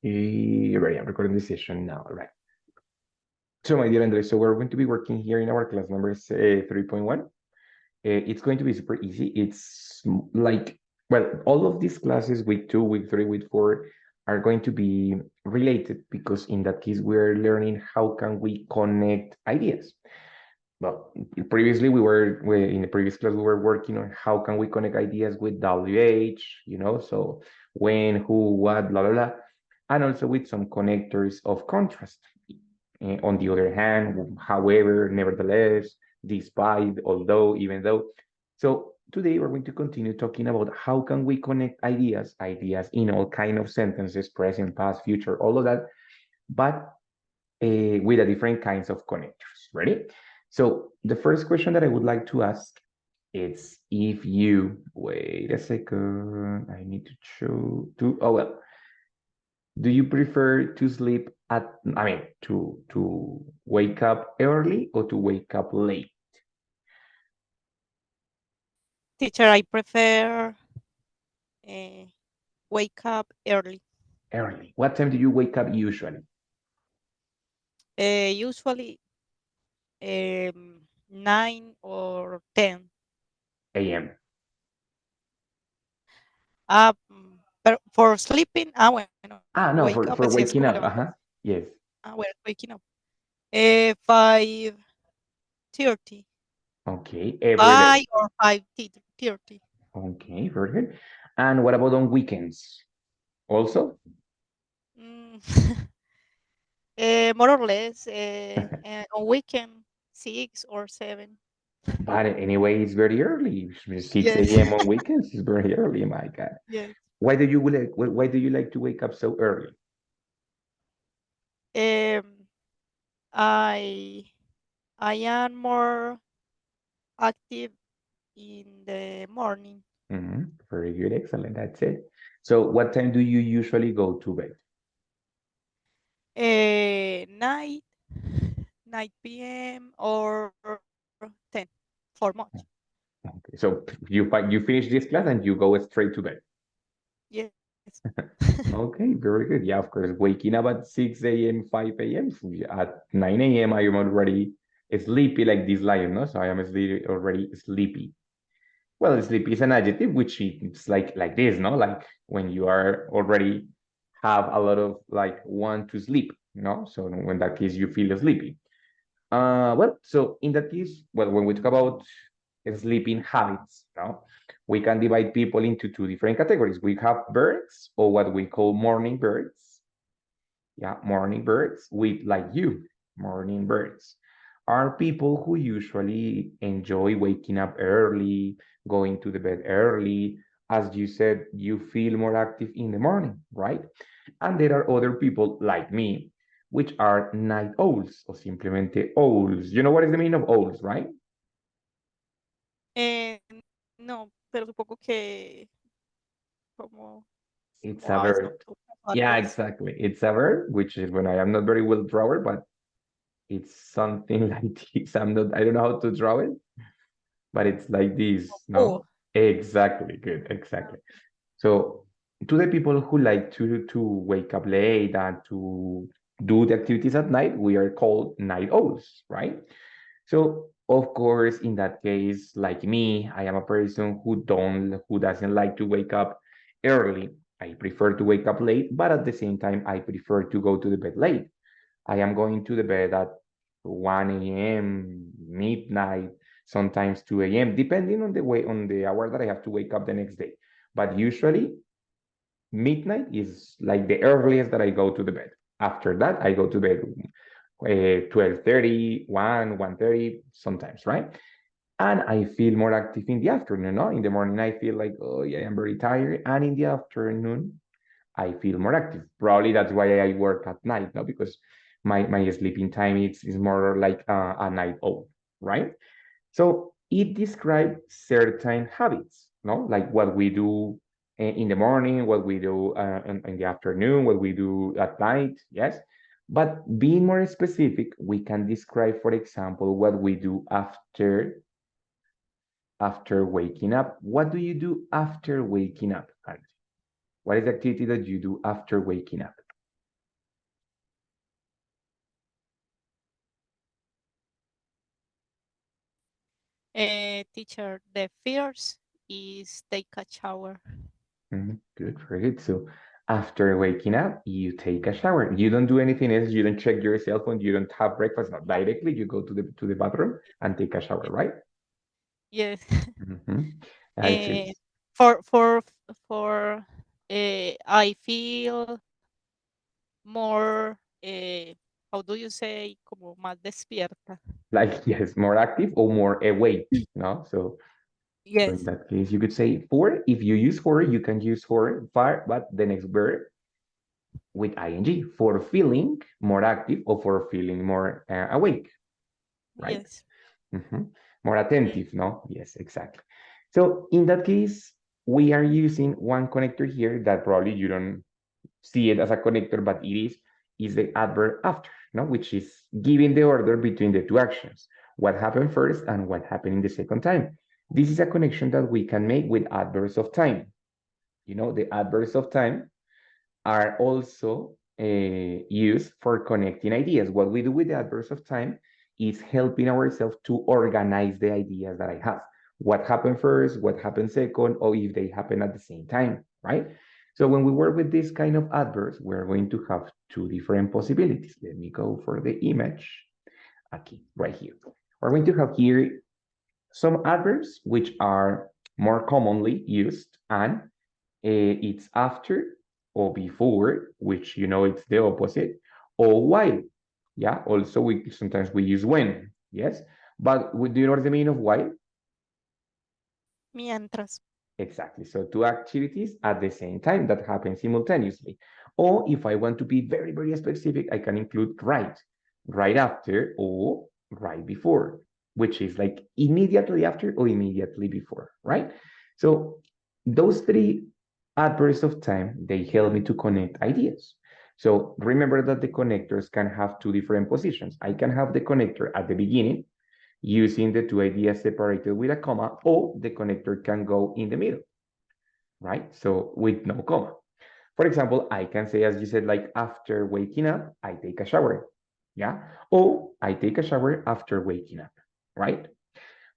Ready, I'm recording this session now. All right. So, my dear Andres, so we're going to be working here in our class number 3.1. It's going to be super easy. It's like, well, all of these classes, week 2, week 3, week 4, are going to be related because in that case, we're learning how can we connect ideas. Well, previously in the previous class, we were working on how can we connect ideas with WH, so when, who, what, blah, blah, blah, and also with some connectors of contrast. On the other hand, however, nevertheless, despite, although, even though. So today we're going to continue talking about how can we connect ideas in all kind of sentences, present, past, future, all of that, but with a different kinds of connectors. Ready? So the first question that I would like to ask is if you, wait a second, I need to show to, oh well, do you prefer to sleep to wake up early or to wake up late? Teacher, I prefer wake up early. Early. What time do you wake up usually? Usually 9 or 10. AM. Pero for sleeping, bueno, Ah, wake no, up, for, así for es como waking up. levantarse. Uh-huh. Yes. Bueno, waking up. 5:30. Okay, every day. 5 or 5:30. Okay, very good. And what about on weekends? Also? Mm, more or less on weekend 6 or 7. But anyway, it's very early. 6 Yes. a.m. on weekends is very early, my God. Yes. Why do you like to wake up so early? Um, I I am more active in the morning. Very good, excellent. That's it. So, what time do you usually go to bed? 9 p.m. or 10 for much. Okay, so you finish this class and you go straight to bed. Yes. Okay, very good. Yeah, of course. Waking up at 6 a.m., 5 a.m. At 9 a.m., I am already sleepy like this lion, no? So I am already sleepy. Well, sleepy is an adjective, which it's like this, no? Like when you are already have a lot of like want to sleep, no? So in that case, you feel sleepy. Well, so in that case, well, when we talk about sleeping habits, no, we can divide people into two different categories. We have birds, or what we call morning birds. Yeah, morning birds with like you, morning birds are people who usually enjoy waking up early, going to the bed early. As you said, you feel more active in the morning, right? And there are other people like me, which are night owls or simplemente owls. You know what is the meaning of owls, right? Eh, no, pero supongo que como, It's como a aves verb. nocturnas o Yeah, algo de eso. exactly. It's a verb, which is when I am not very well drawer, but it's something like this. I don't know how to draw it, but it's like this, Oh, no? Exactly, good, exactly. So to the people who like to wake up late and to do the activities at night, we are called night owls, right? So of course, in that case, like me, I am a person who doesn't like to wake up early. I prefer to wake up late, but at the same time, I prefer to go to the bed late. I am going to the bed at 1 a.m., midnight, sometimes 2 a.m., depending on the hour that I have to wake up the next day. But usually midnight is like the earliest that I go to the bed. After that, I go to bed 12:30, 1:30 sometimes, right? And I feel more active in the afternoon, no? In the morning, I feel like, oh yeah, I'm very tired. And in the afternoon, I feel more active. Probably that's why I work at night, no? Because my sleeping time is more like a night owl, right? So it describes certain habits, no? Like what we do in the morning, what we do in the afternoon, what we do at night, yes? But being more specific, we can describe, for example, what we do after waking up. What do you do after waking up, Andrew? What is the activity that you do after waking up? Teacher, the first is take a shower. Good, very good. So after waking up, you take a shower. You don't do anything else. You don't check your cell phone. You don't have breakfast. Not No. directly. You go to the bathroom and take a shower, right? Yes. Mm-hmm. Eh, for I feel more, how do you say, como más despierta. Like yes, more active or more awake. No, so in Yes. that case, you could say for. If you use for, you can use for far, but the next verb with ing for feeling more active or for feeling more awake, right? Yes. Mhm. More Mm, attentive, no? Yes, exactly. So in that case, we are using one connector here that probably you don't see it as a connector, but is the adverb after, no? Which is giving the order between the two actions, what happened first and what happened in the second time. This is a connection that we can make with adverbs of time. You know, the adverbs of time are also used for connecting ideas. What we do with the adverbs of time is helping ourselves to organize the ideas that I have. What happened first, what happened second, or if they happen at the same time, right? So when we work with this kind of adverbs, we're going to have two different possibilities. Let me go for the image. Okay, right here. We're going to have here some adverbs which are more commonly used and it's after or before, which you know it's the opposite, or while. Yeah, also we sometimes we use when, yes. But do you know what the meaning of while? mientras. Exactly. So two activities at the same time that happen simultaneously. Or if I want to be very, very specific, I can include right after or right before, which is like immediately after or immediately before, right? So those three adverbs of time, they help me to connect ideas. So remember that the connectors can have two different positions. I can have the connector at the beginning using the two ideas separated with a comma, or the connector can go in the middle, right? So with no comma. For example, I can say, as you said, like after waking up, I take a shower. Yeah. Or I take a shower after waking up, right?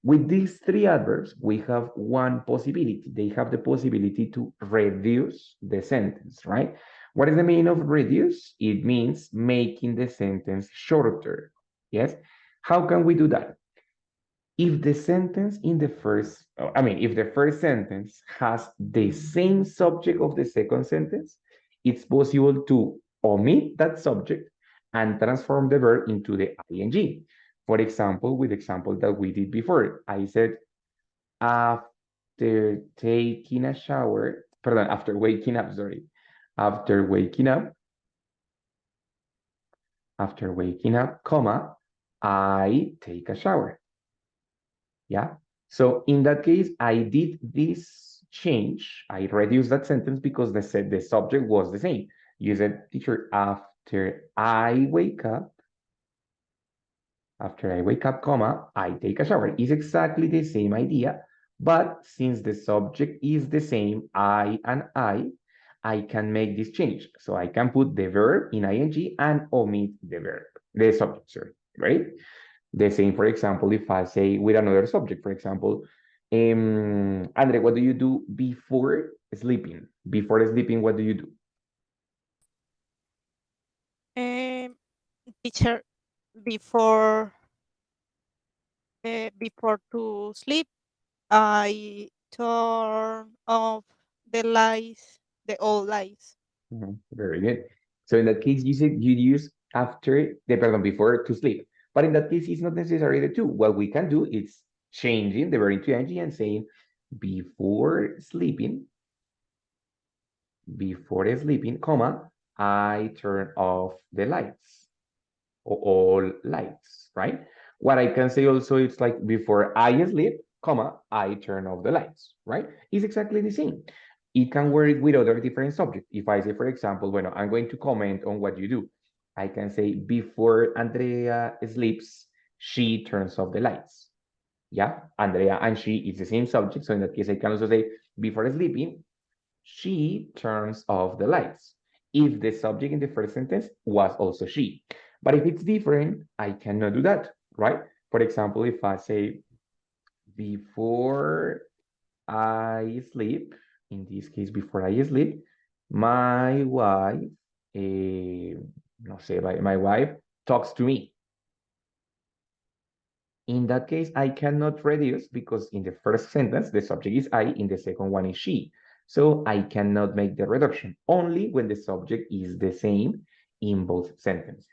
With these three adverbs, we have one possibility. They have the possibility to reduce the sentence, right? What is the meaning of reduce? It means making the sentence shorter. Yes. How can we do that? If the sentence in the first, I mean, if the first sentence has the same subject of the second sentence, it's possible to omit that subject and transform the verb into the ing. For example, with the example that we did before, I said, after taking a shower, pardon, after waking up, sorry, after waking up, after waking up, comma, I take a shower. Yeah. So in that case, I did this change. I reduced that sentence because the subject was the same. You said, teacher, after I wake up, comma, I take a shower. It's exactly the same idea, but since the subject is the same, I can make this change. So I can put the verb in ing and omit the verb, the subject, sorry, right? The same, for example, if I say with another subject, for example, Andre, what do you do before sleeping? Before sleeping, what do you do? Um, Teacher, before before to sleep, I turn off the lights, the old lights. Very good. So in that case, you said you use before to sleep. But in that case, it's not necessary the two. What we can do is changing the verb into ing and saying before before sleeping, comma, I turn off the lights. All lights, right? What I can say also, it's like before I sleep, comma, I turn off the lights, right? It's exactly the same. It can work with other different subjects. If I say, for example, bueno, I'm going to comment on what you do. I can say before Andrea sleeps, she turns off the lights. Yeah, Andrea and she is the same subject. So in that case, I can also say before sleeping, she turns off the lights. If the subject in the first sentence was also she. But if it's different, I cannot do that, right? For example, if I say before I sleep, in this case, before I sleep, my wife, no sé, my wife talks to me. In that case, I cannot reduce because in the first sentence, the subject is I, in the second one is she. So I cannot make the reduction, only when the subject is the same in both sentences.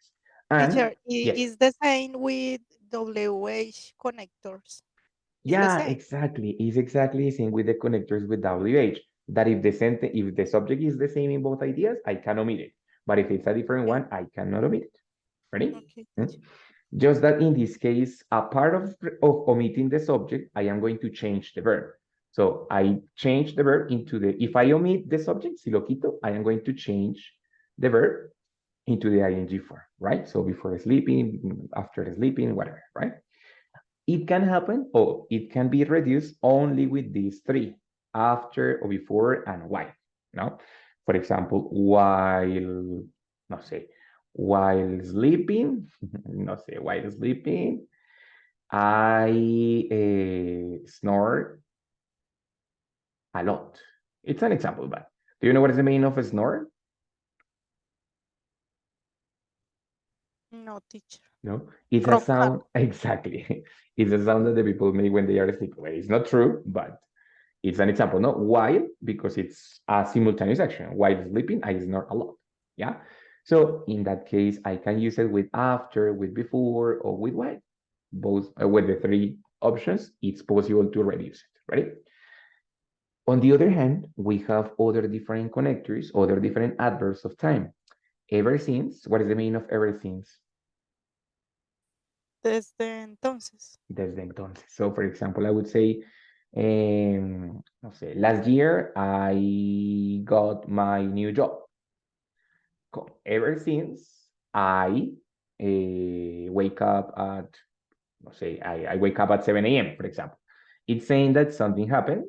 And Teacher, yes, is the same with WH connectors. Is the yeah, same. exactly. It's exactly the same with the connectors with WH. That if the sentence, if the subject is the same in both ideas, I can omit it. But if it's a different Okay. one, I cannot omit it. Ready? Okay, Mm. teacher. Just that in this case, a part of omitting the subject, I am going to change the verb. So I change the verb into the, if I omit the subject, si lo quito, I am going to change the verb into the ing form, right? So before sleeping, after sleeping, whatever, right? It can happen, or it can be reduced only with these three, after or before and while, no? For example, while, no sé, while sleeping, no sé, while sleeping, I snore a lot. It's an example, but do you know what is the meaning of a snore? No, teacher. No, it's a Roncar. sound, exactly. It's a sound that the people make when they are sleeping. Well, it's not true, but it's an example. No, while, because it's a simultaneous action. While sleeping, I snore a lot. Yeah. So in that case, I can use it with after, with before, or with while. Both with the three options, it's possible to reduce it. Ready? On the other hand, we have other different connectors, other different adverbs of time. Ever since, what is the meaning of ever since? Desde entonces. Desde entonces. So, for example, I would say, no sé, last year I got my new job. Ever since I wake up at, no sé, I wake up at 7 a.m., for example. It's saying that something happened,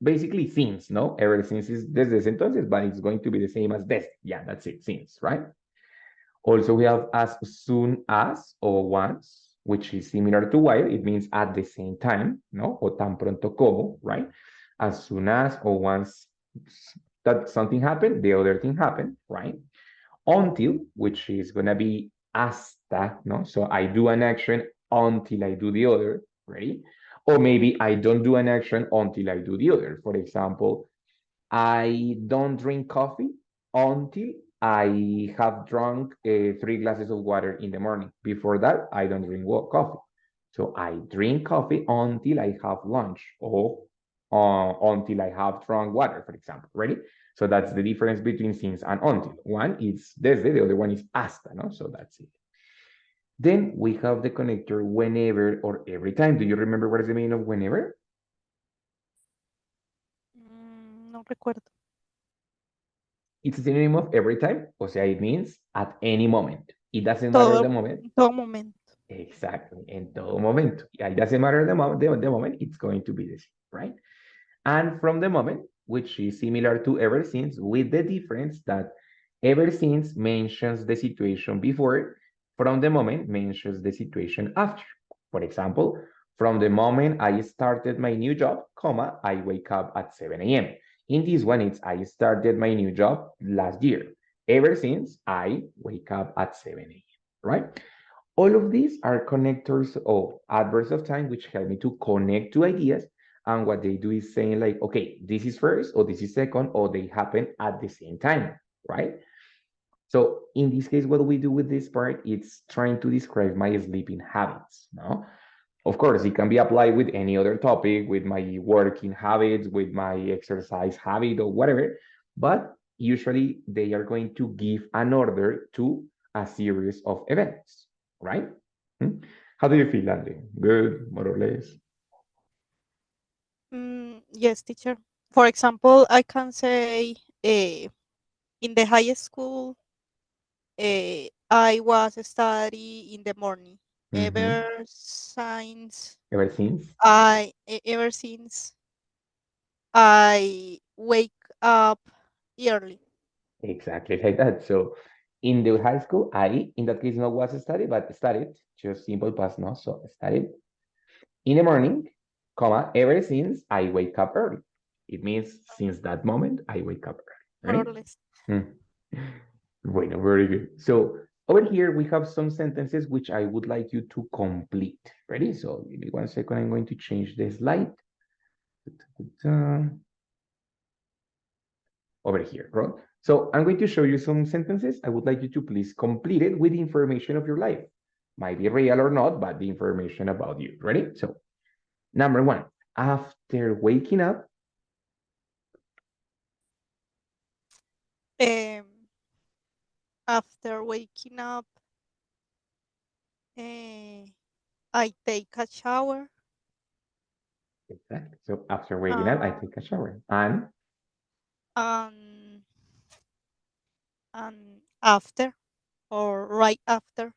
basically since, no? Ever since is desde entonces, but it's going to be the same as desde. Yeah, that's it, since, right? Also, we have as soon as or once, which is similar to while. It means at the same time, no? O tan pronto como, right? As soon as or once that something happened, the other thing happened, right? Until, which is gonna be hasta, no? So I do an action until I do the other, right? Or maybe I don't do an action until I do the other. For example, I don't drink coffee until I have drunk 3 glasses of water in the morning. Before that, I don't drink coffee. So I drink coffee until I have lunch or until I have drunk water, for example. Ready? So that's the difference between since and until. One is desde, the other one is hasta, no? So that's it. Then we have the connector whenever or every time. Do you remember what is the meaning of whenever? No recuerdo. It's a synonym of every time. O sea, it means at any moment. It doesn't matter Todo, the moment. en todo momento. Exactly. En todo momento. It doesn't matter the moment, it's going to be the same, right? And from the moment, which is similar to ever since, with the difference that ever since mentions the situation before, from the moment mentions the situation after. For example, from the moment I started my new job, comma, I wake up at 7 a.m. In this one, it's I started my new job last year. Ever since I wake up at 7 a.m., right? All of these are connectors or adverbs of time which help me to connect two ideas. And what they do is saying like, okay, this is first or this is second, or they happen at the same time, right? So in this case, what we do with this part, it's trying to describe my sleeping habits, no? Of course, it can be applied with any other topic, with my working habits, with my exercise habit or whatever, but usually they are going to give an order to a series of events, right? Hmm? How do you feel, Andre? Good, more or less? Yes, teacher. For example, I can say in the high school, I was study in the morning. Mm-hmm. Ever since? Ever since I wake up early. Exactly like that. So in the high school, I, in that case, not was study, but studied, just simple past, no? So studied in the morning. comma, ever since I wake up early. It means since that moment I wake up early, more right? or less. Hmm. Bueno, very good. So over here we have some sentences which I would like you to complete. Ready? So give me 1 second. I'm going to change the slide. Over here, right? So I'm going to show you some sentences. I would like you to please complete it with the information of your life. Might be real or not, but the information about you. Ready? So number one, after waking up, Um, After waking up, uh, I take a shower. exactly. So after waking up, I Uh, take a shower. And and after or right after,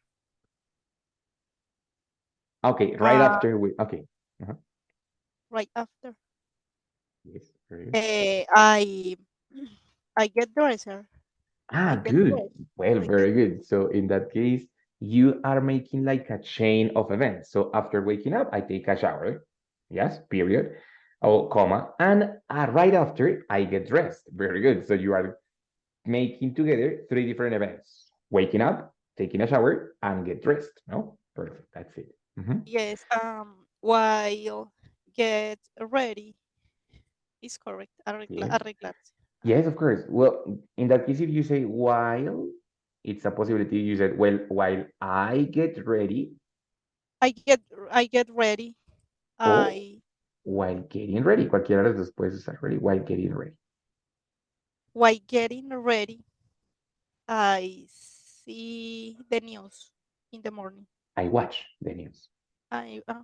okay, right uh, after we okay. Uh-huh. right after, Yes, very good. I I get dressed. Ah, I get good. dressed. Well, I get very good. So in that case, you are making like a chain of events. So after waking up, I take a shower. Yes, period. Oh, comma. And right after, I get dressed. Very good. So you are making together three different events: waking up, taking a shower, and get dressed. No, perfect. That's it. Mhm. yes. While get ready is correct. Yes. Arreglarse. Yes, of course. Well, in that case, if you say while, it's a possibility. You said, well, while I get ready, I get ready. o I while getting ready. Cualquiera de las dos puedes usar ready while getting ready. While getting ready, I see the news in the morning. I watch the news. I uh,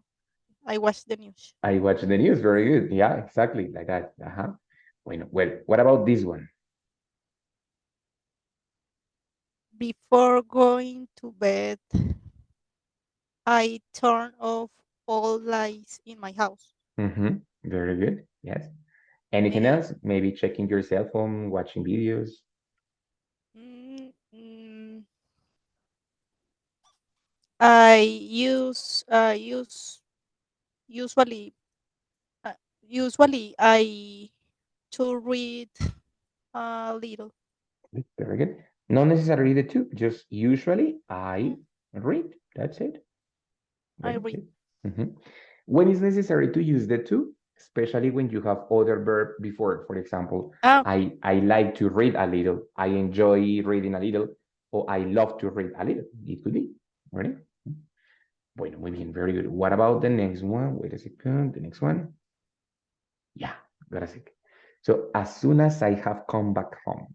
I watch the news. I watch the news. Very good. Yeah, exactly like that. Uh-huh. Well, what about this one? Before going to bed, I turn off all lights in my house. Mm-hmm. Very good. Yes. Anything Eh, else? Maybe checking your cell phone, watching videos. mm, mm, I usually uh, usually I to read a little. Very good. Not necessarily the two, just usually I Mm, read. That's it. I Very read. good. Mhm. When is necessary to use the two, especially when you have other verb before. For example, Okay. I like to read a little, I enjoy reading a little, or I love to read a little. It could be, right? Bueno, muy bien, very good. What about the next one? Wait a second, the next one. Yeah, got a sec. So as soon as I have come back home,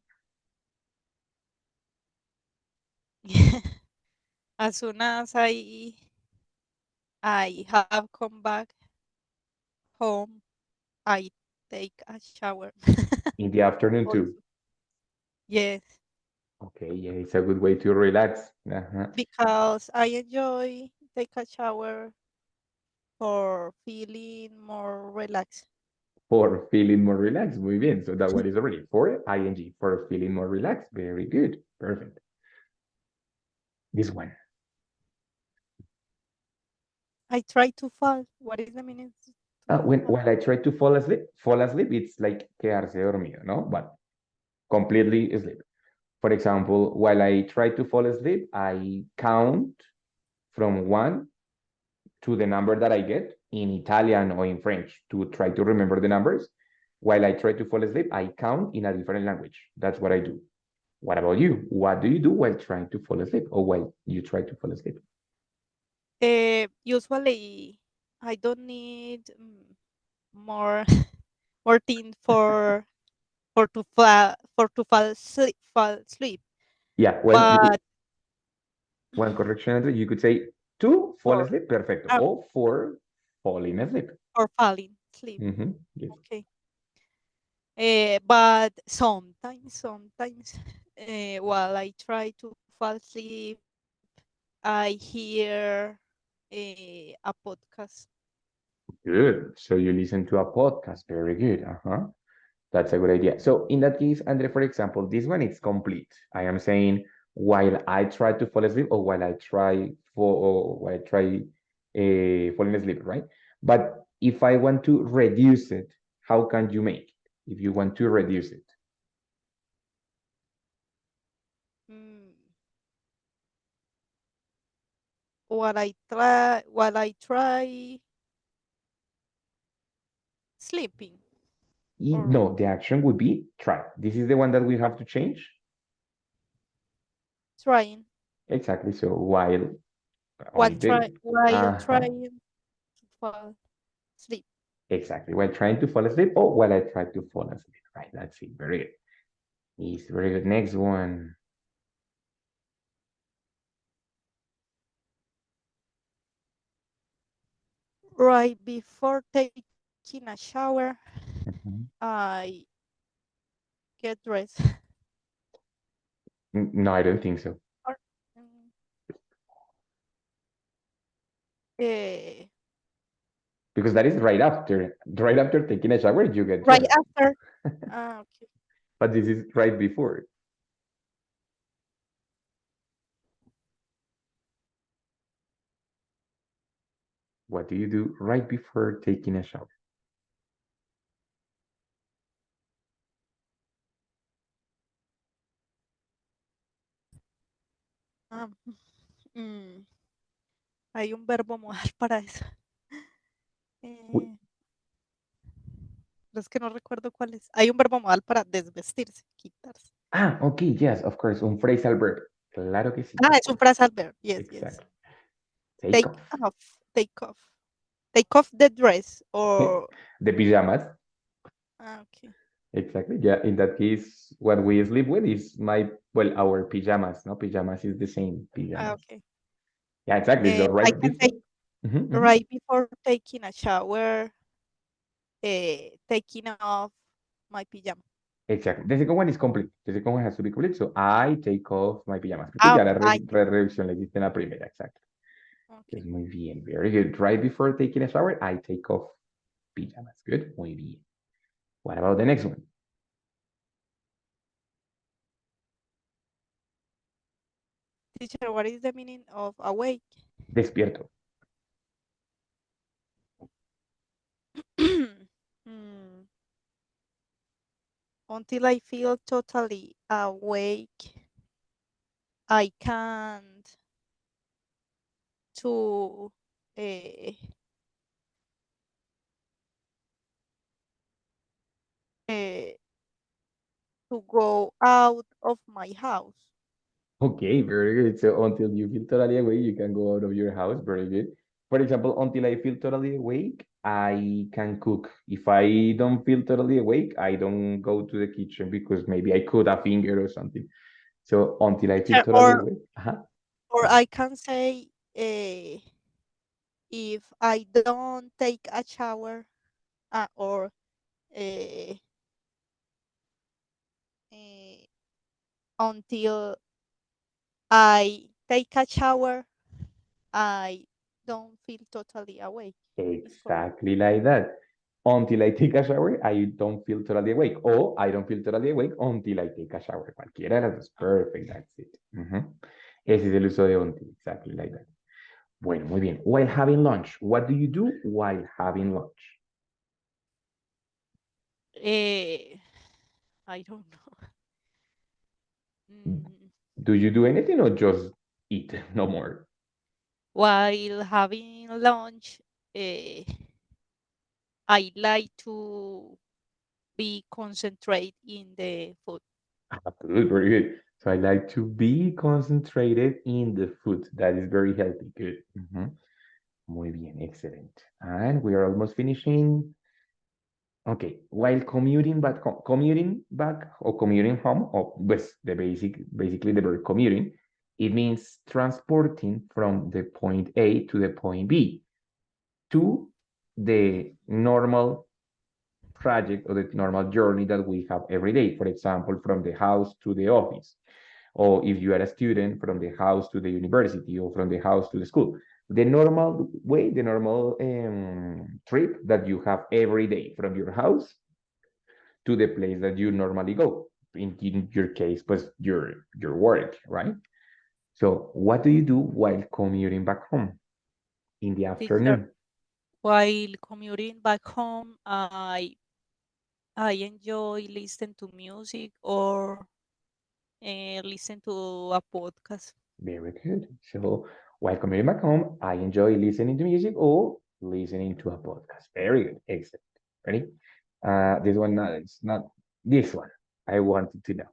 As soon as I have come back home, I take a shower. in the afternoon too. Also, yes, Okay, yeah, it's a good way to relax. Uh-huh. because I enjoy take a shower for feeling more relaxed. For feeling more relaxed. Muy bien. So that one is already for ing, for feeling more relaxed. Very good. Perfect. This one. I try to fall. What is the meaning to fall? When I try to fall asleep, it's like quedarse dormido, no? But completely asleep. For example, while I try to fall asleep, I count from one to the number that I get in Italian or in French to try to remember the numbers. While I try to fall asleep, I count in a different language. That's what I do. What about you? What do you do while trying to fall asleep or while you try to fall asleep? Usually, I don't need more more things for to fall sleep. Yeah, well, But one correction, Andrew, you could say to fall for asleep, perfecto, uh, or for falling asleep. for falling sleep. Yes. Okay. But sometimes, while I try to fall asleep, I hear a podcast. Good. So you listen to a podcast. Very good. Uh-huh. That's a good idea. So in that case, Andre, for example, this one is complete. I am saying while I try to fall asleep or while I try falling asleep, right? But If I want to reduce it, how can you make it? If you want to reduce it. Mm, while I try sleeping or No, the action would be try. This is the one that we have to change. trying Exactly. So only the while uh-huh. trying to fall asleep. Exactly. While trying to fall asleep or while I try to fall asleep. Right. That's it. Very good. Easy. Very good. Next one. Right before taking a shower, Mhm. I get dressed. No, I don't think so. Or, mm, eh, Because that is right after taking a shower, you get right dressed. after. Okay. But this is right before. What do you do right before taking a shower? Ah, mm, hay un verbo modal para eso. We, Eh, pero es que no recuerdo cuál es. Hay un verbo modal para desvestirse, quitarse. okay, yes, of course, un phrasal verb. Claro que sí, Ah, of es un course. phrasal verb. Yes, yes. Exactly. Take Take off. off. Take off. Take off the dress or The pajamas. okay. Exactly. Yeah. In that case, what we sleep with is our pajamas. No, pajamas is the same pajamas. Okay. Yeah, exactly. So I right can before. say Mhm, mhm. right before taking a shower, taking off my pijama. Exactly. The second one is complete. The second one has to be complete. So I take off my pajamas. Porque ya I take la reducción la hiciste en la primera. Exacto. okay. Pues muy bien. Very good. Right before taking a shower, I take off pajamas. Good. Muy bien. What about the next one? Teacher, what is the meaning of awake? Despierto. Mm, until I feel totally awake, I can't to uh, uh, to go out of my house. Okay, very good. So until you feel totally awake, you can go out of your house. Very good. For example, until I feel totally awake, I can cook. If I don't feel totally awake, I don't go to the kitchen because maybe I cut a finger or something. So until I feel Teacher, totally awake, or I can say if I don't take a shower or uh, uh, until I take a shower, I don't feel totally awake. It's correct. exactly like that. Until I take a shower, I don't feel totally awake. Or I don't feel totally awake until I take a shower. Cualquiera de las dos. Ah, Perfect, that's it. Ese es el uso de until, exactly like that. Bueno, muy bien. While having lunch, what do you do while having lunch? eh, I don't know. Mm, Do you do anything or just eat? No more. while having lunch, eh, I like to be concentrate in the food. Absolutely, very good. So I like to be concentrated in the food. That is very healthy. Good. Muy bien, excellent. And we are almost finishing. Okay, while commuting back or commuting home, or basically the verb commuting, it means transporting from the point A to the point B to the normal project or the normal journey that we have every day. For example, from the house to the office, or if you are a student, from the house to the university, or from the house to the school. The normal way, the normal trip that you have every day from your house to the place that you normally go. In your case, pues your work, right? So what do you do while commuting back home in the Teacher, afternoon? while commuting back home, I enjoy listen to music or listen to a podcast. Very good. So while commuting back home, I enjoy listening to music or listening to a podcast. Very good. Excellent. Ready? This one, it's not this one. I wanted to know.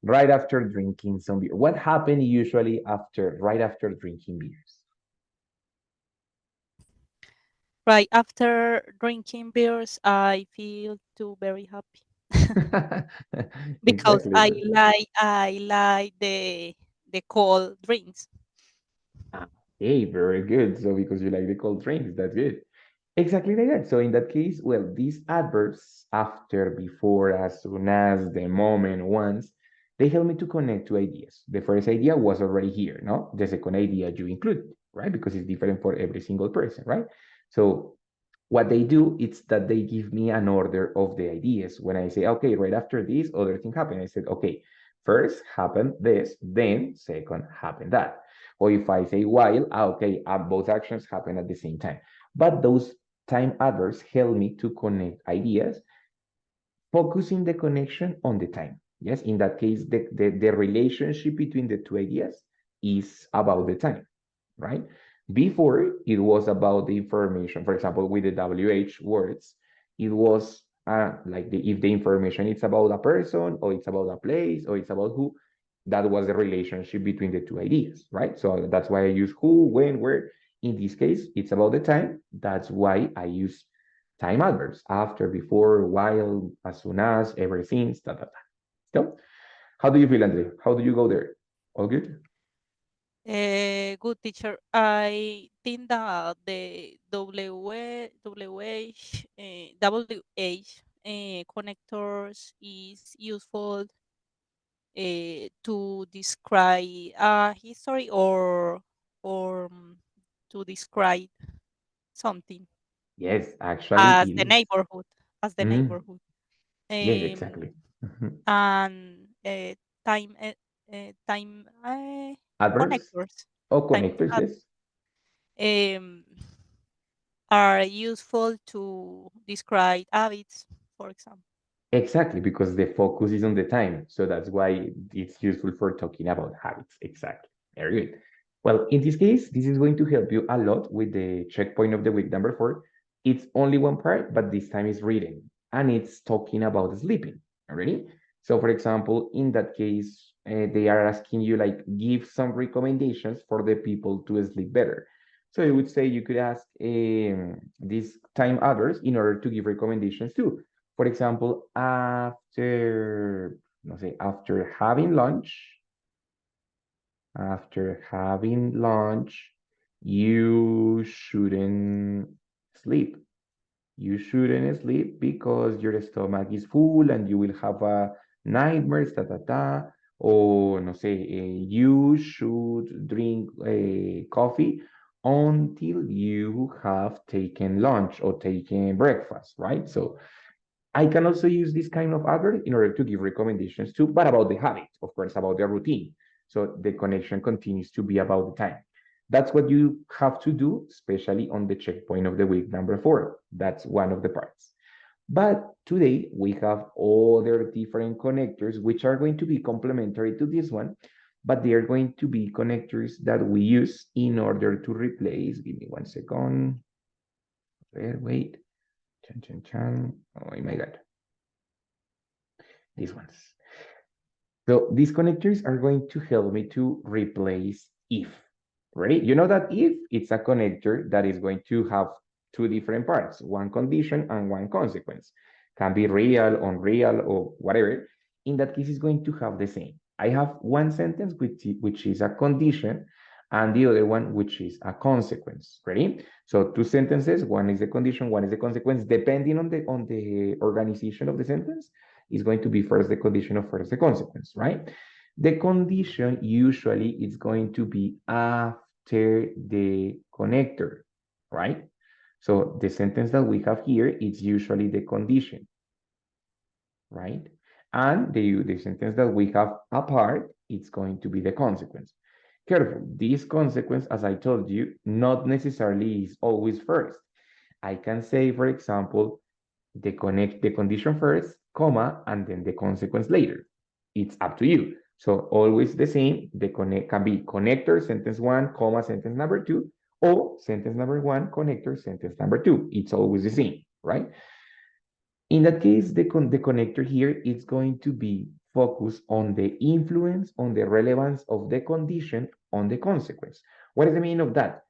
Right after drinking some beer, what happened usually right after drinking beers? Right after drinking beers, I feel too very happy because Exactly. I like the cold drinks. Ah, hey, very good. So because you like the cold drinks, that's good. Exactly like that. So in that case, well, these adverbs after, before, as soon as, the moment, once, they help me to connect two ideas. The first idea was already here, no? The second idea you include, right? Because it's different for every single person, right? So what they do is that they give me an order of the ideas. When I say, okay, right after this, other thing happened. I said, okay, first happened this, then second happened that. Or if I say while, okay, both actions happen at the same time. But those time adverbs help me to connect ideas, focusing the connection on the time. Yes, in that case, the relationship between the two ideas is about the time, right? Before, it was about the information. For example, with the WH words, it was like if the information is about a person or it's about a place or it's about who, that was the relationship between the two ideas, right? So that's why I use who, when, where. In this case, it's about the time. That's why I use time adverbs: after, before, while, as soon as, ever since, da, da, da. So, how do you feel, Andre? How do you go there? All good? Good teacher. I think that the WH connectors is useful to describe history or to describe something Yes, actually, as it the is. neighborhood, as the Mm, neighborhood. yes, Um, exactly. Mhm. and time time Adverbs connectors, or time connectors, yes. um, are useful to describe habits, for example. Exactly, because the focus is on the time. So that's why it's useful for talking about habits. Exactly. Very good. Well, in this case, this is going to help you a lot with the checkpoint of the week number 4. It's only one part, but this time is reading and it's talking about sleeping. Already? So, for example, in that case, they are asking you, like, give some recommendations for the people to sleep better. So you would say you could ask these time others in order to give recommendations too. For example, after, no sé, after having lunch, you shouldn't sleep. You shouldn't sleep because your stomach is full and you will have a nightmares, ta ta ta. Or no sé, you should drink coffee until you have taken lunch or taken breakfast, right? So I can also use this kind of advert in order to give recommendations too, but about the habit, of course, about the routine. So the connection continues to be about the time. That's what you have to do, especially on the checkpoint of the week number 4. That's one of the parts. But today we have other different connectors which are going to be complementary to this one, but they are going to be connectors that we use in order to replace. Give me 1 second. Wait. Chan, chan, chan. Oh my God. These ones. So these connectors are going to help me to replace if, right? You know that if, it's a connector that is going to have two different parts, one condition and one consequence. Can be real, unreal, or whatever. In that case, it's going to have the same. I have one sentence which is a condition and the other one which is a consequence. Ready? So two sentences, one is the condition, one is the consequence, depending on the organization of the sentence is going to be first the condition or first the consequence, right? The condition usually is going to be after the connector, right? So the sentence that we have here is usually the condition, right? And the sentence that we have apart, it's going to be the consequence. Careful, this consequence, as I told you, not necessarily is always first. I can say, for example, the condition first, comma, and then the consequence later. It's up to you. So always the same. The connect can be connector, sentence one, comma, sentence number two, or sentence number one, connector, sentence number two. It's always the same, right? In that case, the connector here is going to be focused on the influence, on the relevance of the condition on the consequence. What is the meaning of that?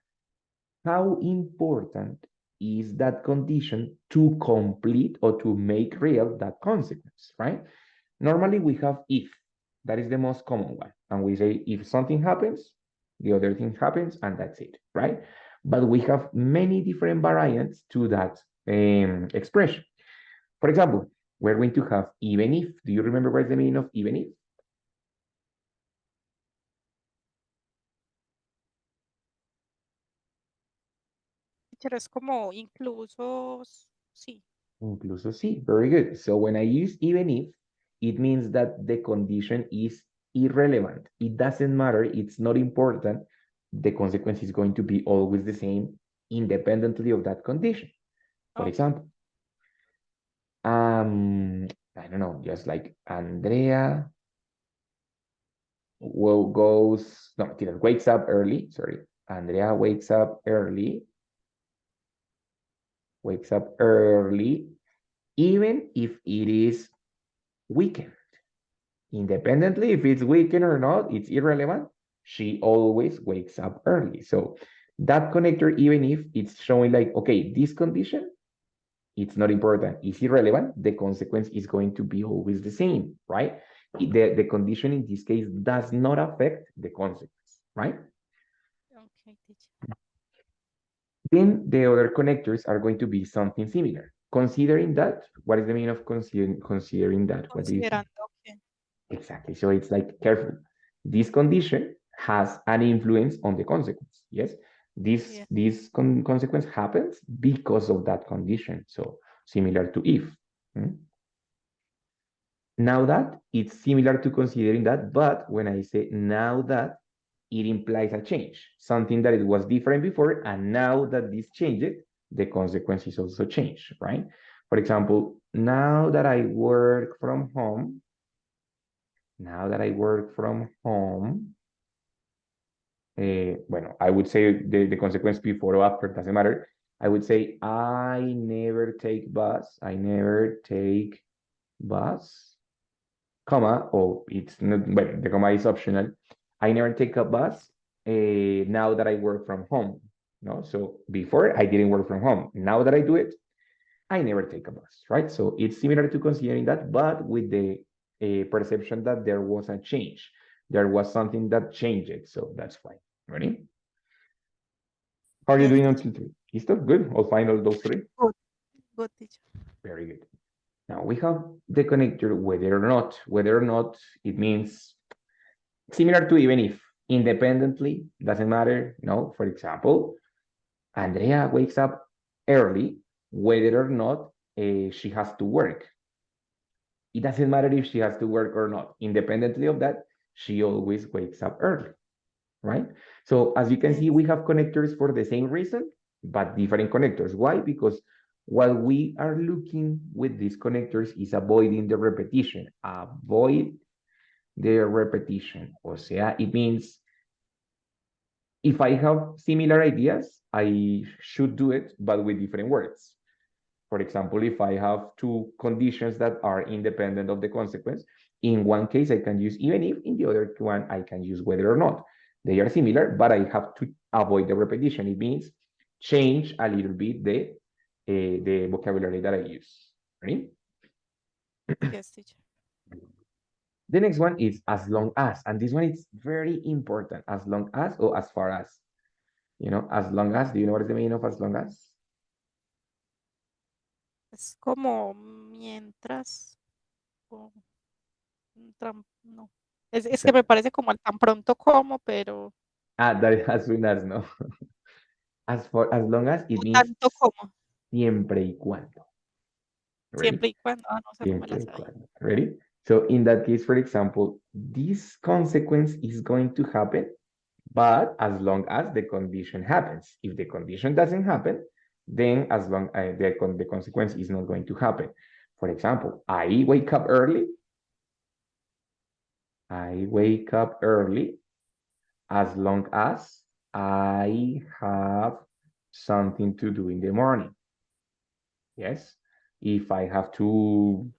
How important is that condition to complete or to make real that consequence, right? Normally we have if, that is the most common one. And we say if something happens, the other thing happens, and that's it, right? But we have many different variants to that expression. For example, we're going to have even if. Do you remember what is the meaning of even if? Teacher, es como incluso, sí. Incluso sí, very good. So when I use even if, it means that the condition is irrelevant. It doesn't matter. It's not important. The consequence is going to be always the same independently of that condition. For Okay. example, I don't know, just like Andrea will goes, no, wakes up early. Sorry. Andrea wakes up early, even if it is weekend. Independently, if it's weekend or not, it's irrelevant. She always wakes up early. So that connector, even if it's showing like, okay, this condition, it's not important, it's irrelevant, the consequence is going to be always the same, right? The condition in this case does not affect the consequence, right? Okay, teacher. Then the other connectors are going to be something similar. Considering that, what is the meaning of considering that? What do you think? Considerando que, Exactly. So it's like careful. This condition has an influence on the consequence. Yes. yeah, This consequence happens because of that condition. So similar to if. Hmm? Now that it's similar to considering that, but when I say now that, it implies a change, something that it was different before, and now that this changed, the consequence is also changed, right? For example, now that I work from home, bueno, I would say the consequence before or after doesn't matter. I would say I never take bus. I never take bus, comma, or it's not, well, the comma is optional. I never take a bus now that I work from home. No, so before I didn't work from home. Now that I do it, I never take a bus, right? So it's similar to considering that, but with the perception that there was a change. There was something that changed, so that's why. Ready? How are you yes, doing teacher. until three? Listo? Good. I'll find all those three. Good, good, teacher. Very good. Now we have the connector whether or not. Whether or not, it means similar to even if. Independently, doesn't matter. No, for example, Andrea wakes up early, whether or not she has to work. It doesn't matter if she has to work or not. Independently of that, she always wakes up early, right? So as you can Yes, see, we have connectors for the same reason, but different connectors. Why? Because what we are looking with these connectors is avoiding the repetition. Avoid the repetition. O sea, it means if I have similar ideas, I should do it, but with different words. For example, if I have two conditions that are independent of the consequence, in one case I can use even if, in the other one I can use whether or not. They are similar, but I have to avoid the repetition. It means change a little bit the vocabulary that I use. Right? yes, teacher. The next one is as long as, and this one is very important. As long as or as far as. You know, as long as, do you know what is the meaning of as long as? Es como mientras, o no. Es que me Exactly. parece como el tan pronto como, pero That is as soon as, no. As long as, it no means tanto como, siempre y cuando. Ready? siempre y cuando. Ah, no, esa no me la Siempre y sabía. cuando. Ready? So in that case, for example, this consequence is going to happen, but as long as the condition happens. If the condition doesn't happen, then as long the consequence is not going to happen. For example, I wake up early. I wake up early as long as I have something to do in the morning. Yes. If I have to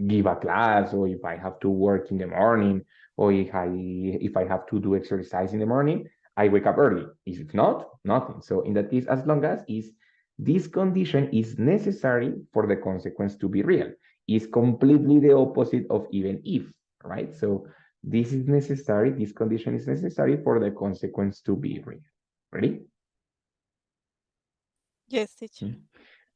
give a class, or if I have to work in the morning, or if I have to do exercise in the morning, I wake up early. If not, nothing. So in that case, as long as is this condition is necessary for the consequence to be real, is completely the opposite of even if, right? So this is necessary, this condition is necessary for the consequence to be real. Ready? Yes, teacher.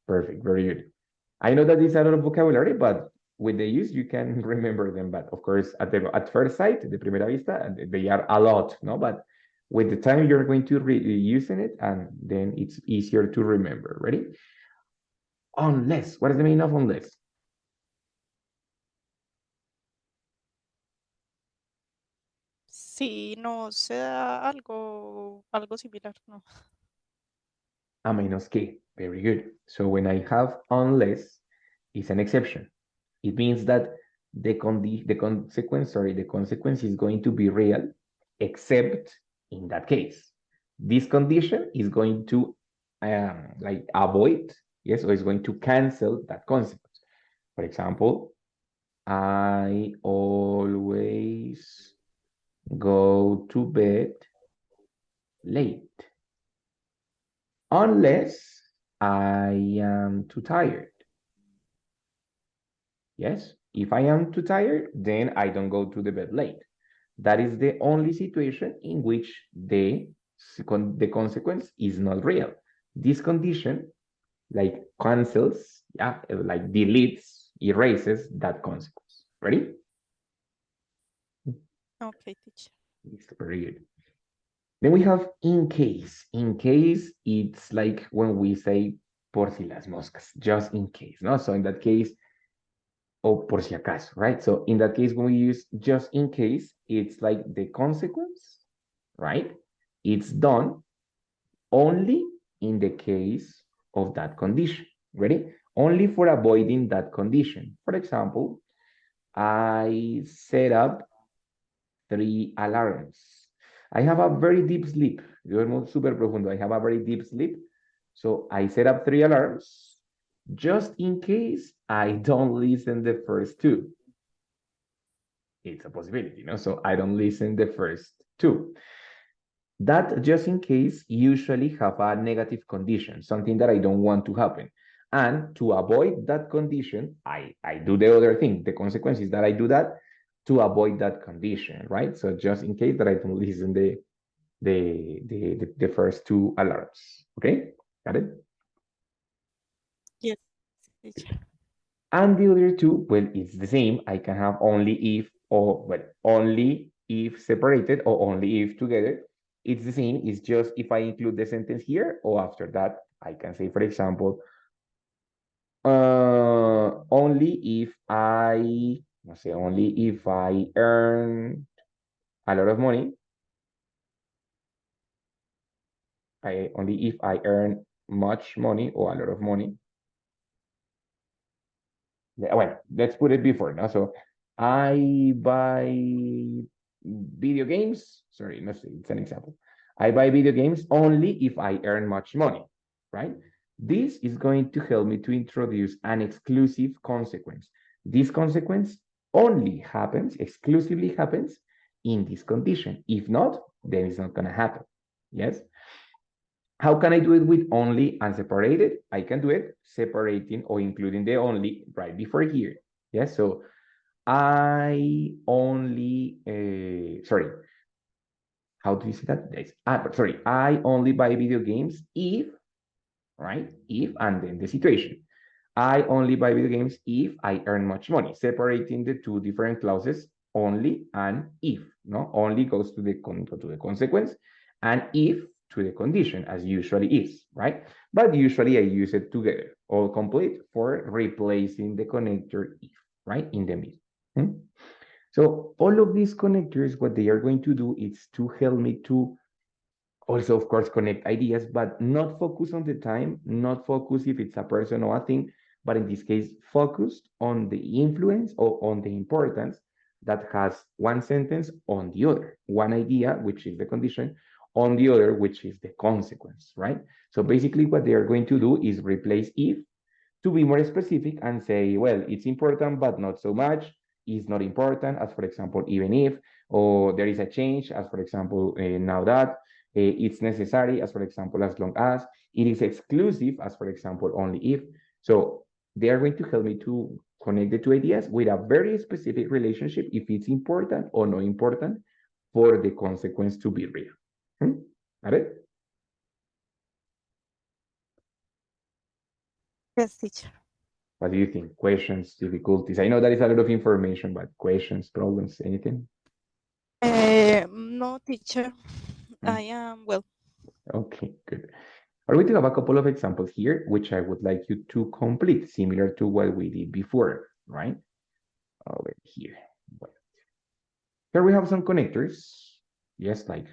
Perfect, very good. I know that it's a lot of vocabulary, but with the use, you can remember them. But of course, at first sight, the primera vista, they are a lot, no? But with the time, you're going to using it, and then it's easier to remember. Ready? Unless, what is the meaning of unless? Si no se da algo similar, no. A menos que. Very good. So when I have unless, it's an exception. It means that the consequence is going to be real, except in that case. This condition is going to like avoid, yes, or is going to cancel that consequence. For example, I always go to bed late unless I am too tired. Yes, if I am too tired, then I don't go to the bed late. That is the only situation in which the consequence is not real. This condition like cancels, yeah, like deletes, erases that consequence. Ready? Okay, teacher. It's very good. Then we have in case. In case, it's like when we say por si las moscas, just in case, no? So in that case, o por si acaso, right? So in that case, when we use just in case, it's like the consequence, right? It's done only in the case of that condition. Ready? Only for avoiding that condition. For example, I set up 3 alarms. I have a very deep sleep. Duermo súper profundo. I have a very deep sleep. So I set up 3 alarms just in case I don't listen the first two. It's a possibility, no? So I don't listen the first two. That just in case usually have a negative condition, something that I don't want to happen. And to avoid that condition, I do the other thing. The consequence is that I do that to avoid that condition, right? So just in case that I don't listen the first 2 alarms. Okay, got it? Yes, teacher. And the other two, well, it's the same. I can have only if, or well, only if separated or only if together. It's the same. It's just if I include the sentence here or after that, I can say, for example, only if let's say, only if I earn a lot of money. Only if I earn much money or a lot of money. Well, let's put it before now. So I buy video games. Sorry, let's see, it's an example. I buy video games only if I earn much money, right? This is going to help me to introduce an exclusive consequence. This consequence only happens, exclusively happens in this condition. If not, then it's not going to happen. Yes. How can I do it with only and separated? I can do it separating or including the only right before here. Yes, so I only, sorry, how do you say that? Yes. Sorry, I only buy video games if, right? If, and then the situation. I only buy video games if I earn much money, separating the two different clauses, only and if, no? Only goes to the consequence, and if to the condition, as usually is, right? But usually I use it together, all complete, for replacing the connector if, right? In the middle. Hmm? So all of these connectors, what they are going to do is to help me to Also, of course, connect ideas, but not focus on the time, not focus if it's a person or a thing, but in this case, focused on the influence or on the importance that has one sentence on the other, one idea, which is the condition, on the other, which is the consequence, right? So basically, what they are going to do is replace if to be more specific and say, well, it's important, but not so much. It's not important, as for example, even if, or there is a change, as for example, now that, it's necessary, as for example, as long as, it is exclusive, as for example, only if. So they are going to help me to connect the two ideas with a very specific relationship, if it's important or not important for the consequence to be real. Hmm? Got it? Yes, teacher. What do you think? Questions, difficulties? I know that is a lot of information, but questions, problems, anything? No, teacher. I Mm, am well. okay, good. I'm going to have a couple of examples here, which I would like you to complete, similar to what we did before, right? Over here. Well, here we have some connectors. Yes, like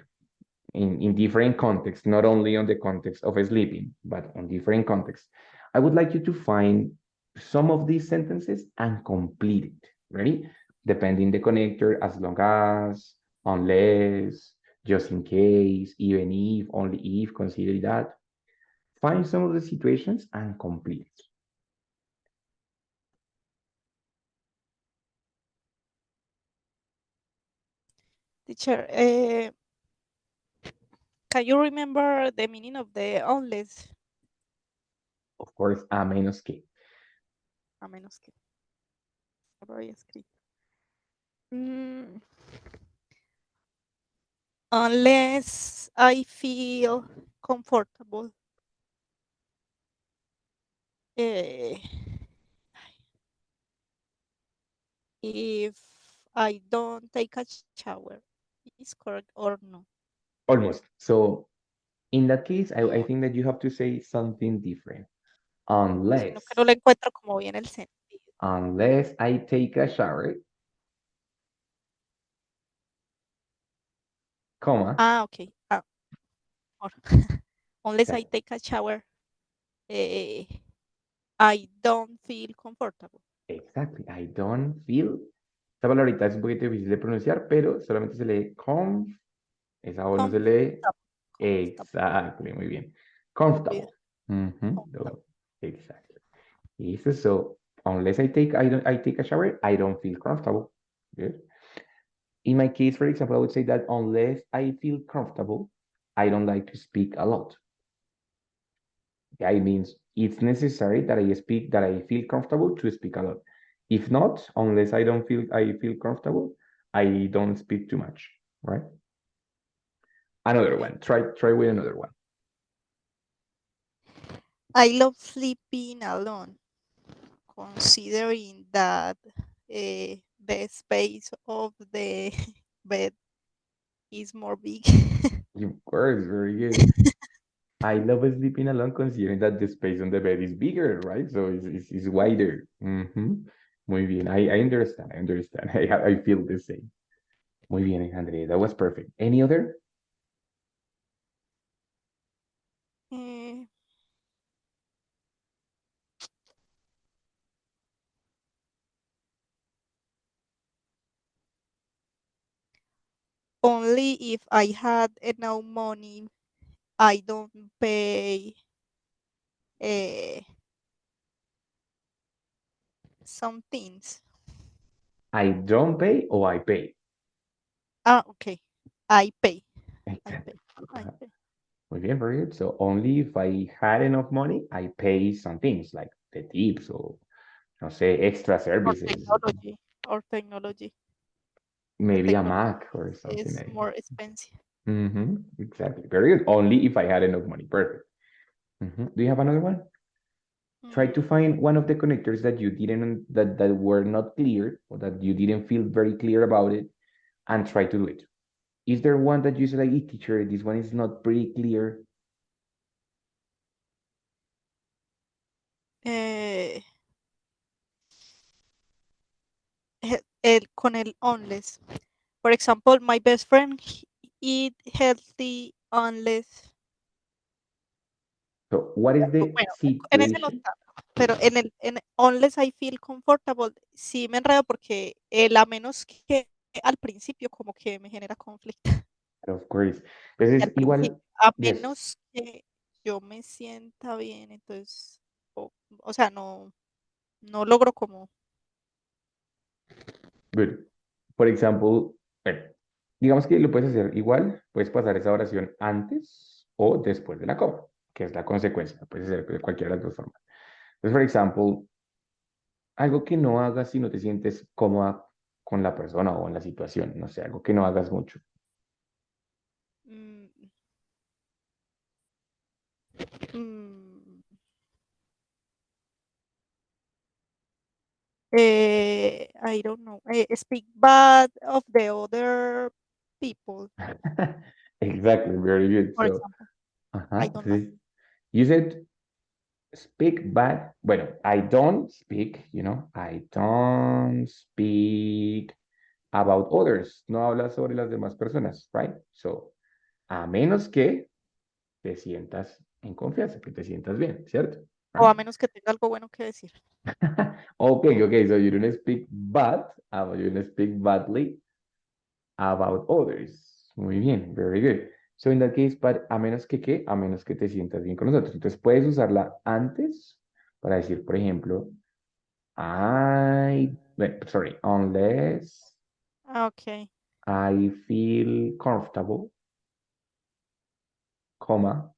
in different contexts, not only on the context of sleeping, but on different contexts. I would like you to find some of these sentences and complete it. Ready? Depending the connector, as long as, unless, just in case, even if, only if, consider that. Find some of the situations and complete it. Teacher, can you remember the meaning of the unless? Of course, a menos que. A menos que. Lo había escrito. Mm, unless I feel comfortable. eh, if I don't take a shower, is correct or no? Almost. So in that case, I think that you have to say something different. Sino que no le encuentro como bien el sentido. Unless I take a shower, comma, Ah, ok. Ah, or unless I exactly, take a shower, eh, I don't feel comfortable. exactly, I don't feel. Esta palabrita es un poquito difícil de pronunciar, pero solamente se lee esa O no se lee. Comfortable. Comfortable. Exactly, muy bien. Me olvidé. Comfortable. Mhm, Comfortable. exactly. Listo, so unless I take a shower, I don't feel comfortable. Good. In my case, for example, I would say that unless I feel comfortable, I don't like to speak a lot. Okay, it means it's necessary that I speak, that I feel comfortable to speak a lot. If not, unless I feel comfortable, I don't speak too much, right? Another Okay. one. Try with another one. I love sleeping alone, considering that the space of the bed is more big. Of course, very good. I love sleeping alone considering that the space on the bed is bigger, right? So it's wider. Muy bien. I understand. I understand. I feel the same. Muy bien, Andre. That was perfect. Any other? Eh, Only if I had enough money, I don't pay uh, some things. I don't pay or I pay. Ah, okay. I pay. I Exactly. pay. I pay. Muy bien, very good. So only if I had enough money, I pay some things like the tips or no say extra Or services, technology. Or technology. The maybe a technology Mac or something is like more expensive. exactly. Very good. Only if I had enough money. Perfect. Do you have another one? Try to Mm, find one of the connectors that you didn't that were not clear or that you didn't feel very clear about it and try to do it. Is there one that you say like, "Hey, teacher, this one is not pretty clear"? eh, con el onless. For example, my best friend eat healthy unless, So what is the bueno, en ese no situation? está, pero en unless I feel comfortable, sí me enredo porque el a menos que al principio como que me genera conflicto. Of course. Y al Entonces, principio, igual, a yes, menos que yo me sienta bien, entonces, o sea, no logro como, good. Por ejemplo, bueno, digamos que lo puedes hacer igual, puedes pasar esa oración antes o después de la coma, que es la consecuencia. Puedes hacer de cualquiera de las dos formas. Entonces, por ejemplo, algo que no hagas si no te sientes cómoda con la persona o en la situación, no sé, algo que no hagas mucho. mm, mm, I don't know, speak bad of the other people, Exactly, very good. for So, example. I ajá, don't like. entonces, you said speak bad. Bueno, I don't speak, I don't speak about others. No hablas sobre las demás personas, right? So, a menos que te sientas en confianza, que te sientas bien, ¿cierto? O Right? a menos que tenga algo bueno que decir. Okay, okay. So you don't speak bad, you don't speak badly about others. Muy bien, very good. So in that case, but a menos que qué, a menos que te sientas bien con nosotros. Entonces puedes usarla antes para decir, por ejemplo, sorry, unless Okay, I feel comfortable, comma,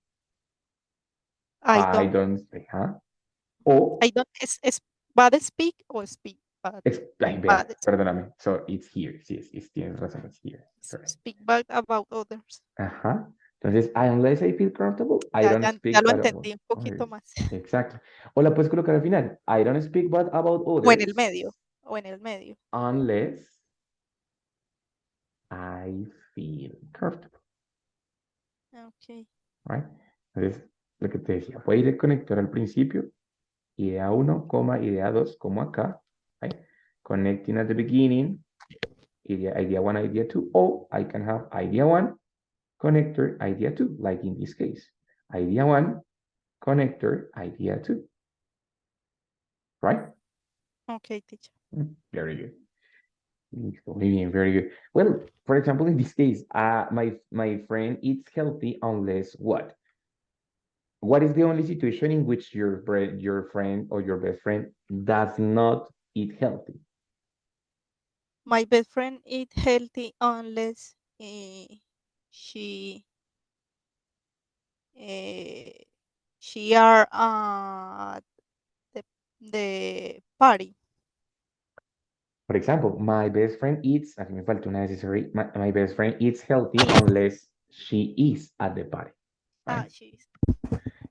I I don't. don't say, huh? O, I don't. Es bad speak o speak bad. ay, vea, Bad perdóname. So it's here. Sí, tienes razón, it's here. Correct. speak bad about others. Ajá. Entonces, unless I feel comfortable, I Ya, don't ya, ya speak lo bad about entendí un poquito others. más. Exacto. O la puedes colocar al final. I don't speak bad about O en el medio. others O en el medio. unless I feel comfortable. Okay. Right? Entonces, lo que te decía, puede ir el conector al principio, idea uno coma, idea 2 como acá. Right? Connecting at the beginning, idea 1, idea 2, or I can have idea 1, connector, idea 2, like in this case. Idea 1, connector, idea 2. Right? Okay, teacher. Very good. Listo, muy bien, very good. Well, for example, in this case, my friend eats healthy unless what? What is the only situation in which your friend or your best friend does not eat healthy? My best friend eat healthy unless she uh, she are the the party. For example, my best friend eats, aquí me falta una necessary, my best friend eats healthy unless she is at the party, right? She's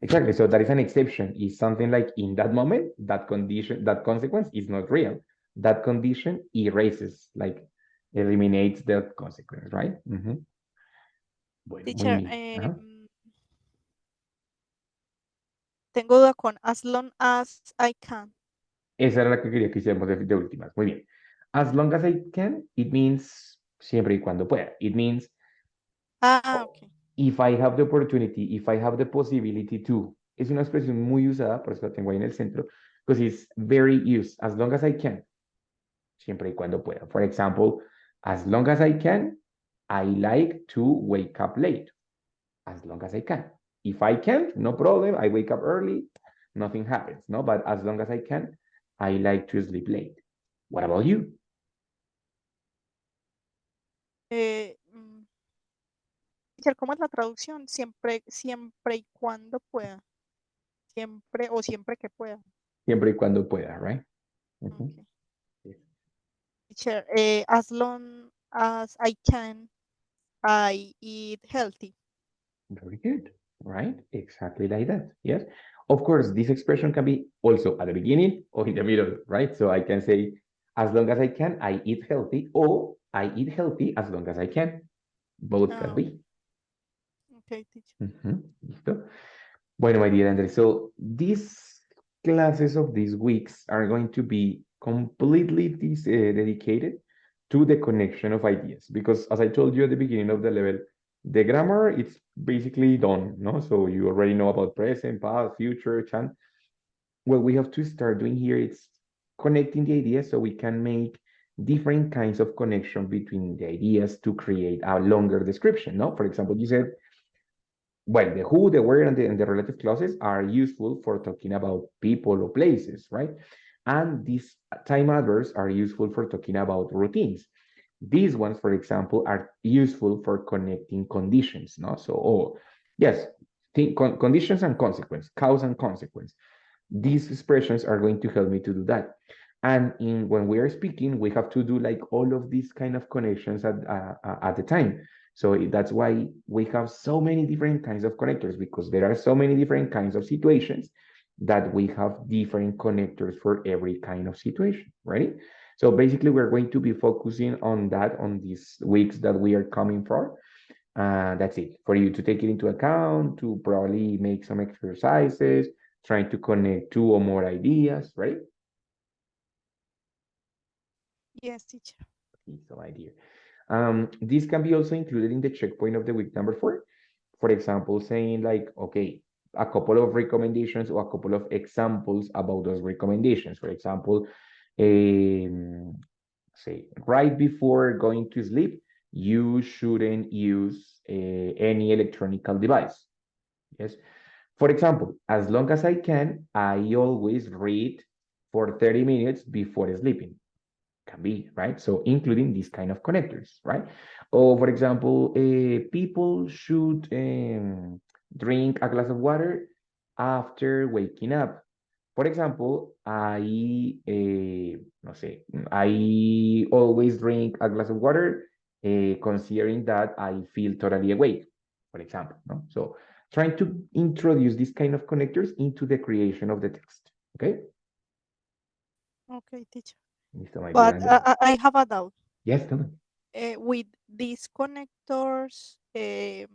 Exactly. So that is an exception. Is something like in that moment, that condition, that consequence is not real. That condition erases, like eliminates the consequence, right? Bueno, muy teacher. bien. Ajá. Tengo duda con as long as I can. Esa era la que quería que hiciéramos de últimas. Muy bien. As long as I can, it means siempre y cuando pueda. It means Okay. if I have the opportunity, if I have the possibility to. Es una expresión muy usada, por eso la tengo ahí en el centro, because it's very used. As long as I can. Siempre y cuando pueda. For example, as long as I can, I like to wake up late. As long as I can. If I can't, no problem. I wake up early, nothing happens, no? But as long as I can, I like to sleep late. What about you? Eh, mm, Teacher, ¿cómo es la traducción? Siempre y cuando pueda. Siempre o siempre que pueda. Siempre y cuando pueda, right? Mhm. Okay. Yes. Teacher, as long as I can, I eat healthy. Very good, right? Exactly like that. Yes. Of course, this expression can be also at the beginning or in the middle, right? So I can say, as long as I can, I eat healthy, or I eat healthy as long as I can. Both can Ah, be. okay, teacher. ¿Listo? Bueno, my dear Andre, so these classes of these weeks are going to be completely dedicated to the connection of ideas because as I told you at the beginning of the level, the grammar it's basically done, no? So you already know about present, past, future, chance. What we have to start doing here is connecting the ideas so we can make different kinds of connection between the ideas to create a longer description, no? For example, you said, well, the who, the where, and the relative clauses are useful for talking about people or places, right? And these time adverbs are useful for talking about routines. These ones, for example, are useful for connecting conditions, no? So, oh, yes, conditions and consequence, cause and consequence. These expressions are going to help me to do that. And when we are speaking, we have to do like all of these kind of connections at the time. So that's why we have so many different kinds of connectors, because there are so many different kinds of situations that we have different connectors for every kind of situation, right? So basically, we're going to be focusing on that on these weeks that we are coming for. That's it for you to take it into account, to probably make some exercises, trying to connect two or more ideas, right? Yes, teacher. So idea. This can be also included in the checkpoint of the week number 4. For example, saying like, okay, a couple of recommendations or a couple of examples about those recommendations. For example, say right before going to sleep, you shouldn't use any electronic device. Yes. For example, as long as I can, I always read for 30 minutes before sleeping. Can be, right? So including these kind of connectors, right? Or for example, people should drink a glass of water after waking up. For example, no sé, I always drink a glass of water, considering that I feel totally awake, for example, no? So trying to introduce these kind of connectors into the creation of the text, okay? Okay, teacher. Listo, my dear But Andrea. I have a doubt. Yes, tell me. With these connectors, mm,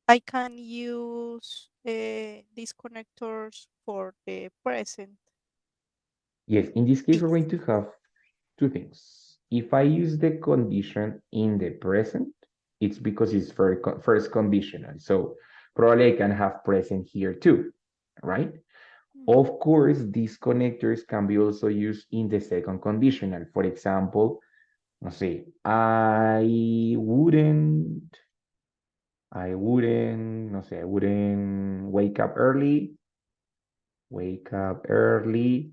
I can use these connectors for the present. Yes, in this case, If we're going to have two things. If I use the condition in the present, it's because it's first conditional. So probably I can have present here too, right? Of course, these connectors can be also used in the second conditional. For example, let's see, I wouldn't wake up early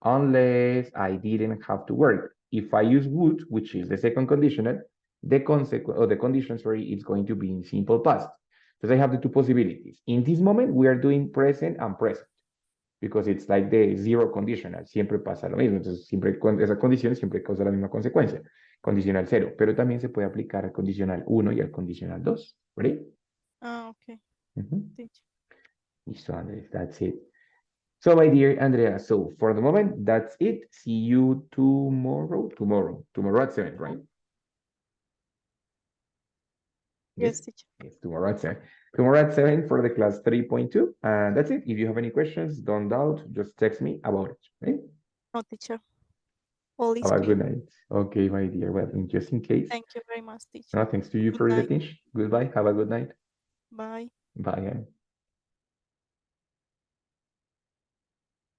unless I didn't have to work. If I use would, which is the second conditional, the consequence or the condition, sorry, is going to be in simple past. Because I have the two possibilities. In this moment, we are doing present and present because it's like the zero conditional. Siempre pasa lo mismo. Entonces, siempre con esa condición siempre causa la misma consecuencia. Condicional cero. Pero también se puede aplicar al condicional uno y al condicional 2. ¿Ready? okay, teacher. Listo, Andrés. That's it. So, my dear Andrea, so for the moment, that's it. See you tomorrow at 7, right? Yes, Yes, teacher. yes, tomorrow at 7. Tomorrow at 7 for the class 3.2. And that's it. If you have any questions, don't doubt, just text me about it. Okay? No, teacher. All is Have a good clear. night. Okay, my dear. Well, just in case. Thank you very much, teacher. No, thanks to you Good for the night. attention. Goodbye. Have a good night. Bye. Bye.